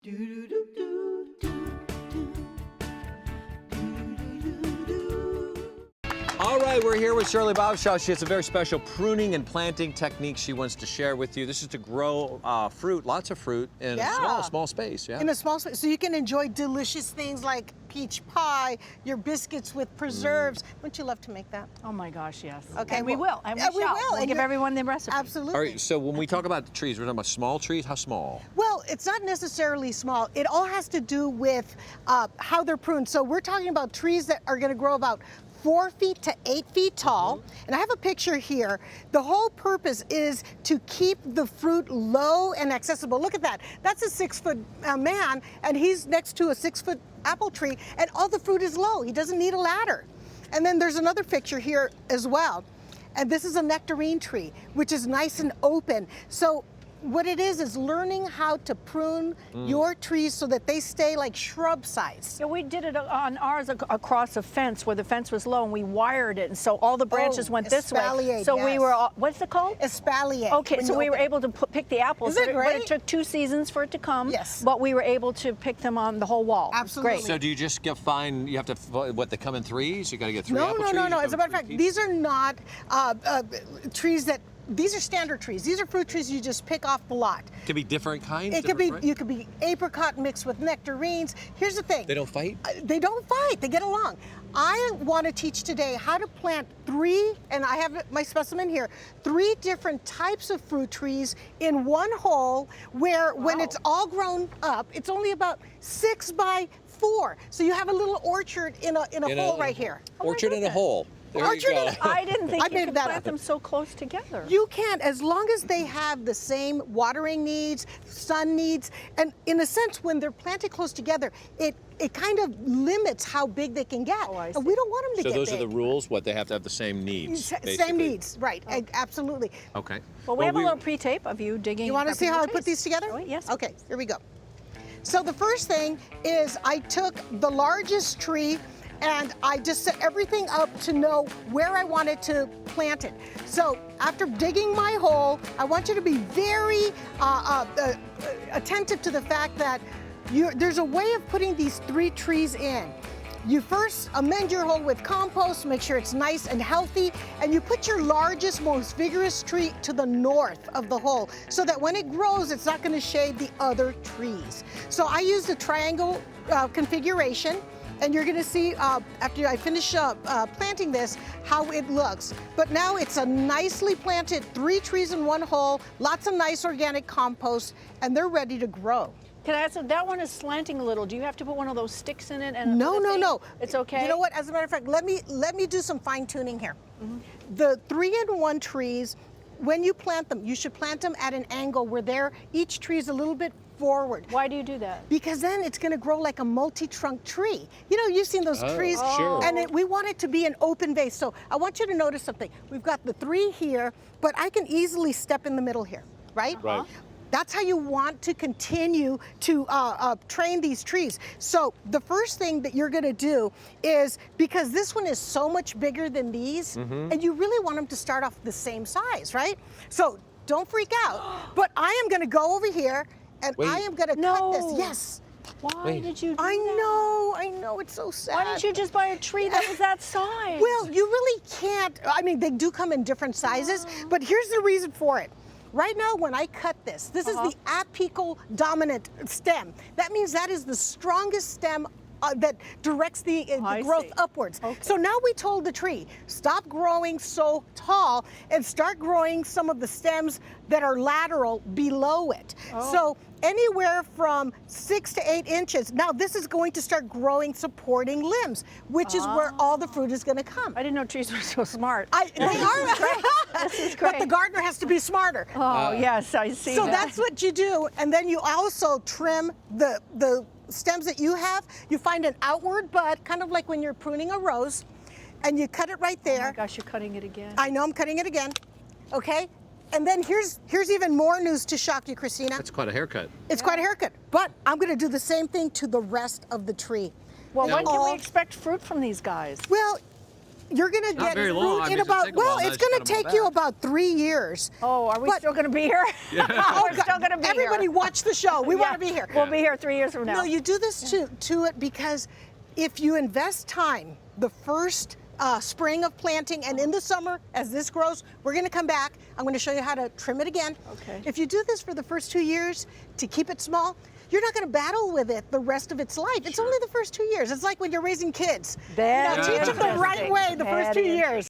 All right, we're here with Shirley Bovshow. She has a very special pruning and planting technique she wants to share with you. This is to grow fruit, lots of fruit, in a small space. Yeah. In a small space, so you can enjoy delicious things like peach pie, your biscuits with preserves. Wouldn't you love to make that? Oh my gosh, yes. Okay, and we will. And we we shall. will. We'll And give everyone the recipe. Absolutely. All right, so when we talk about the trees, we're talking about small trees. How small? Well, it's not necessarily small. It all has to do with how they're pruned. So we're talking about trees that are going to grow about 4 feet to 8 feet tall. And I have a picture here. The whole purpose is to keep the fruit low and accessible. Look at that. That's a 6-foot man, and he's next to a 6-foot apple tree, and all the fruit is low. He doesn't need a ladder. And then there's another picture here as well. And this is a nectarine tree, which is nice and open. So what it is learning how to prune your trees so that they stay like shrub size. Yeah, we did it on ours across a fence where the fence was low, and we wired it, and so all the branches went this way. Espaliate, So we were, what's it called? Espaliate. Okay, so we were able to pick the apples. Isn't it great? But it took 2 seasons for it to come. Yes. But we were able to pick them on the whole wall. Absolutely. Great. So do you just find, you have to, what, they come in threes? You got to get 3 apple trees? No. You As a matter of come in fact, 3 these are not trees that, these are standard trees. These are fruit trees you just pick off the lot. Could be different kinds? It could be, different you could be apricot mixed with nectarines. Here's the thing. They don't fight? They don't fight, they get along. I want to teach today how to plant 3, and I have my specimen here, 3 different types of fruit trees in one hole where when it's all grown up, it's only about 6 by 4. So you have a little orchard in a hole right here. Orchard in a hole. There Orchard you go. I didn't think you could that plant up. them so close together. You can, as long as they have the same watering needs, sun needs, and in a sense, when they're planted close together, it kind of limits how big they can get. Oh, I And see. we don't want them to So get those big. are the rules? What, they have to have the same needs, basically? Same needs, right, absolutely. Okay. Well, we have a little pre-tape of you digging. You want to see how I put these together? Oh, yes. Okay, here we go. So the first thing is I took the largest tree and I just set everything up to know where I wanted to plant it. So after digging my hole, I want you to be very attentive to the fact that there's a way of putting these 3 trees in. You first amend your hole with compost, make sure it's nice and healthy, and you put your largest, most vigorous tree to the north of the hole so that when it grows, it's not going to shade the other trees. So I used a triangle configuration. And you're gonna see, after I finish planting this, how it looks. But now it's a nicely planted 3 trees in one hole, lots of nice organic compost, and they're ready to grow. Can I ask, that one is slanting a little. Do you have to put one of those sticks in it? And No. It's okay? You know what, as a matter of fact, let me do some fine tuning here. The 3-in-1 trees, when you plant them, you should plant them at an angle where each tree is a little bit forward. Why do you do that? Because then it's going to grow like a multi-trunk tree. You know, you've seen those trees, sure. and we want it to be an open vase. So I want you to notice something. We've got the 3 here, but I can easily step in the middle here, right? Right. That's how you want to continue to train these trees. So the first thing that you're going to do is, because this one is so much bigger than these, and you really want them to start off the same size, right? So don't freak out. But I am going to go over here, and I am going to cut this. Yes. Why did you do I that? know, it's so sad. Why didn't you just buy a tree that was that size? Well, you really can't. I mean, they do come in different sizes, but here's the reason for it. Right now, when I cut this is the apical dominant stem. That means that is the strongest stem that directs the growth upwards. Okay. So now we told the tree, stop growing so tall and start growing some of the stems that are lateral below it. So anywhere from 6 to 8 inches. Now this is going to start growing supporting limbs, which is where all the fruit is going to come. I didn't know trees were so smart. They are. This is great. But the gardener has to be smarter. Oh, yes, I see. So that's what you do, and then you also trim the stems that you have. You find an outward bud, kind of like when you're pruning a rose, and you cut it right there. Oh my gosh, you're cutting it again. I know I'm cutting it again. Okay? And then here's even more news to shock you, Christina. That's quite a haircut. It's quite a haircut, but I'm going to do the same thing to the rest of the tree. Well, when can we expect fruit from these guys? Well, you're gonna get very long. I fruit mean, in it's gonna about, take a while. well, Now it's you gonna gotta mow take you back. about 3 years. Oh, are we But- still going to be here? We're still going to be Everybody here. watch the show. We Yeah, want to be here. We'll be here 3 years from now. No, you do this to it because if you invest time, the first spring of planting and in the summer, as this grows, we're going to come back. I'm going to show you how to trim it again. Okay. If you do this for the first 2 years to keep it small, you're not going to battle with it the rest of its life. It's only the first 2 years. It's like when you're raising kids. Very teach them the right interesting. way the first 2 Very years.